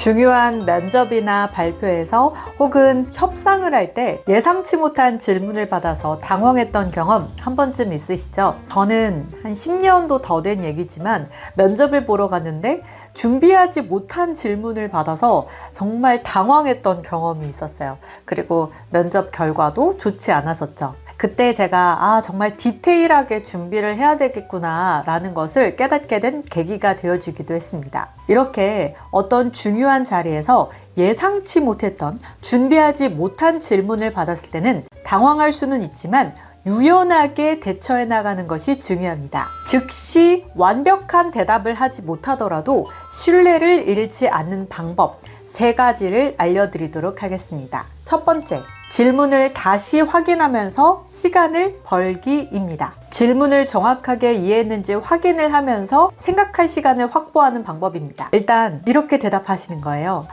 중요한 면접이나 발표에서 혹은 협상을 할 때 예상치 못한 질문을 받아서 당황했던 경험 한 번쯤 있으시죠? 저는 한 10년도 더 된 얘기지만 면접을 보러 갔는데 준비하지 못한 질문을 받아서 정말 당황했던 경험이 있었어요. 그리고 면접 결과도 좋지 않았었죠. 그때 제가 정말 디테일하게 준비를 해야 되겠구나 라는 것을 깨닫게 된 계기가 되어주기도 했습니다. 이렇게 어떤 중요한 자리에서 예상치 못했던 준비하지 못한 질문을 받았을 때는 당황할 수는 있지만 유연하게 대처해 나가는 것이 중요합니다. 즉시 완벽한 대답을 하지 못하더라도 신뢰를 잃지 않는 방법 3가지를 알려드리도록 하겠습니다. 첫 번째, 질문을 다시 확인하면서 시간을 벌기입니다. 질문을 정확하게 이해했는지 확인을 하면서 생각할 시간을 확보하는 방법입니다. 일단 이렇게 대답하시는 거예요.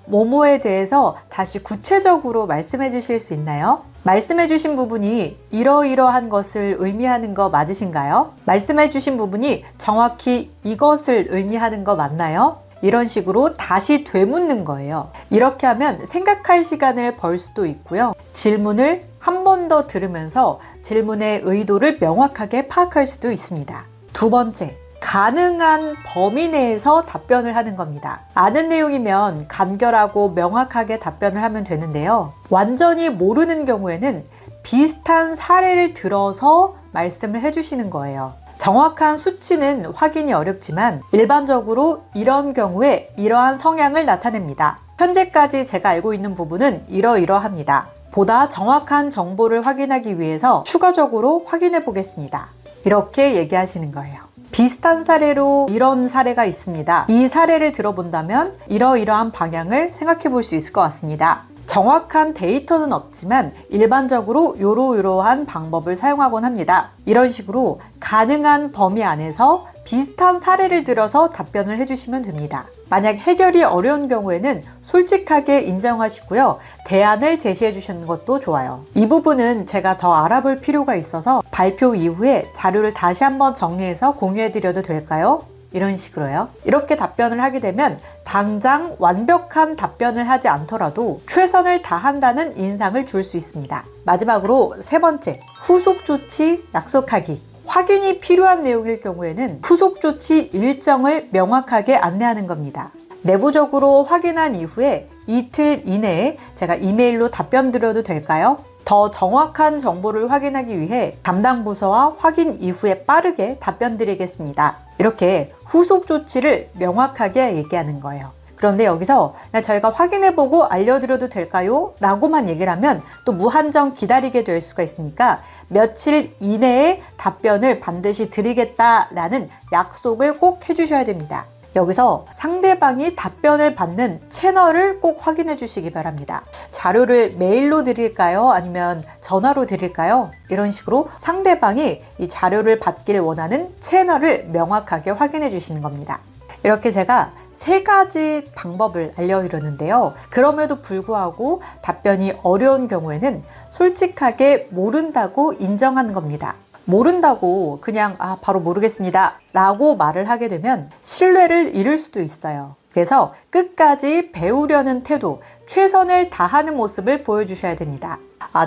뭐뭐에 대해서 다시 구체적으로 말씀해 주실 수 있나요? 말씀해 주신 부분이 이러이러한 것을 의미하는 거 맞으신가요? 말씀해 주신 부분이 정확히 이것을 의미하는 거 맞나요? 이런 식으로 다시 되묻는 거예요. 이렇게 하면 생각할 시간을 벌 수도 있고요. 질문을 한 번 더 들으면서 질문의 의도를 명확하게 파악할 수도 있습니다. 두 번째, 가능한 범위 내에서 답변을 하는 겁니다. 아는 내용이면 간결하고 명확하게 답변을 하면 되는데요. 완전히 모르는 경우에는 비슷한 사례를 들어서 말씀을 해주시는 거예요. 정확한 수치는 확인이 어렵지만 일반적으로 이런 경우에 이러한 성향을 나타냅니다. 현재까지 제가 알고 있는 부분은 이러이러합니다. 보다 정확한 정보를 확인하기 위해서 추가적으로 확인해 보겠습니다. 이렇게 얘기하시는 거예요. 비슷한 사례로 이런 사례가 있습니다. 이 사례를 들어본다면 이러이러한 방향을 생각해 볼 수 있을 것 같습니다. 정확한 데이터는 없지만 일반적으로 이러이러한 방법을 사용하곤 합니다. 이런 식으로 가능한 범위 안에서 비슷한 사례를 들어서 답변을 해주시면 됩니다. 만약 해결이 어려운 경우에는 솔직하게 인정하시고요. 대안을 제시해 주시는 것도 좋아요. 이 부분은 제가 더 알아볼 필요가 있어서 발표 이후에 자료를 다시 한번 정리해서 공유해 드려도 될까요? 이런 식으로요. 이렇게 답변을 하게 되면 당장 완벽한 답변을 하지 않더라도 최선을 다한다는 인상을 줄 수 있습니다. 마지막으로 3번째, 후속 조치 약속하기. 확인이 필요한 내용일 경우에는 후속 조치 일정을 명확하게 안내하는 겁니다. 내부적으로 확인한 이후에 이틀 이내에 제가 이메일로 답변 드려도 될까요? 더 정확한 정보를 확인하기 위해 담당 부서와 확인 이후에 빠르게 답변 드리겠습니다. 이렇게 후속 조치를 명확하게 얘기하는 거예요. 그런데 여기서 저희가 확인해보고 알려드려도 될까요? 라고만 얘기를 하면 또 무한정 기다리게 될 수가 있으니까 며칠 이내에 답변을 반드시 드리겠다라는 약속을 꼭 해주셔야 됩니다. 여기서 상대방이 답변을 받는 채널을 꼭 확인해 주시기 바랍니다. 자료를 메일로 드릴까요? 아니면 전화로 드릴까요? 이런 식으로 상대방이 이 자료를 받길 원하는 채널을 명확하게 확인해 주시는 겁니다. 이렇게 제가 3가지 방법을 알려드렸는데요. 그럼에도 불구하고 답변이 어려운 경우에는 솔직하게 모른다고 인정하는 겁니다. 모른다고 그냥 바로 모르겠습니다 라고 말을 하게 되면 신뢰를 잃을 수도 있어요. 그래서 끝까지 배우려는 태도, 최선을 다하는 모습을 보여주셔야 됩니다.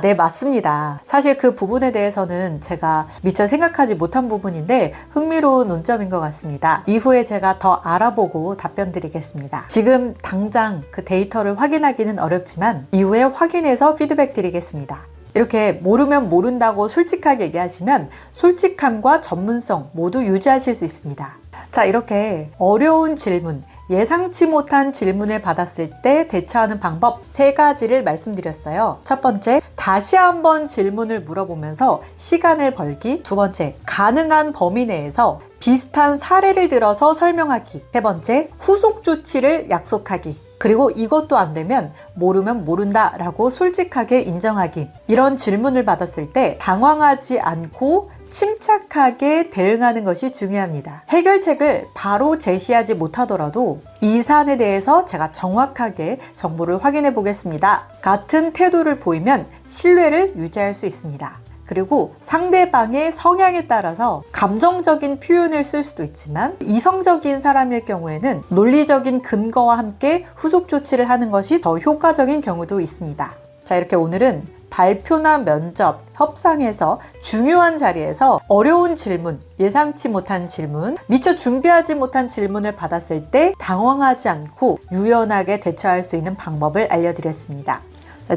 네, 맞습니다. 사실 그 부분에 대해서는 제가 미처 생각하지 못한 부분인데 흥미로운 논점인 것 같습니다. 이후에 제가 더 알아보고 답변 드리겠습니다. 지금 당장 그 데이터를 확인하기는 어렵지만 이후에 확인해서 피드백 드리겠습니다. 이렇게 모르면 모른다고 솔직하게 얘기하시면 솔직함과 전문성 모두 유지하실 수 있습니다. 자, 이렇게 어려운 질문, 예상치 못한 질문을 받았을 때 대처하는 방법 3가지를 말씀드렸어요. 첫 번째, 다시 한번 질문을 물어보면서 시간을 벌기. 두 번째, 가능한 범위 내에서 비슷한 사례를 들어서 설명하기. 세 번째, 후속 조치를 약속하기. 그리고 이것도 안 되면 모르면 모른다 라고 솔직하게 인정하기. 이런 질문을 받았을 때 당황하지 않고 침착하게 대응하는 것이 중요합니다. 해결책을 바로 제시하지 못하더라도 이 사안에 대해서 제가 정확하게 정보를 확인해 보겠습니다. 같은 태도를 보이면 신뢰를 유지할 수 있습니다. 그리고 상대방의 성향에 따라서 감정적인 표현을 쓸 수도 있지만 이성적인 사람일 경우에는 논리적인 근거와 함께 후속 조치를 하는 것이 더 효과적인 경우도 있습니다. 자, 이렇게 오늘은 발표나 면접, 협상에서 중요한 자리에서 어려운 질문, 예상치 못한 질문, 미처 준비하지 못한 질문을 받았을 때 당황하지 않고 유연하게 대처할 수 있는 방법을 알려드렸습니다.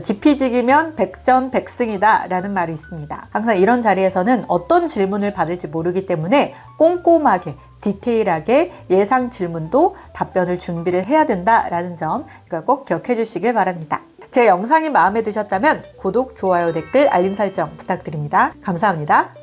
지피지기면 백전백승이다 라는 말이 있습니다. 항상 이런 자리에서는 어떤 질문을 받을지 모르기 때문에 꼼꼼하게 디테일하게 예상 질문도 답변을 준비를 해야 된다라는 점 이걸 꼭 기억해 주시길 바랍니다. 제 영상이 마음에 드셨다면 구독, 좋아요, 댓글, 알림 설정 부탁드립니다. 감사합니다.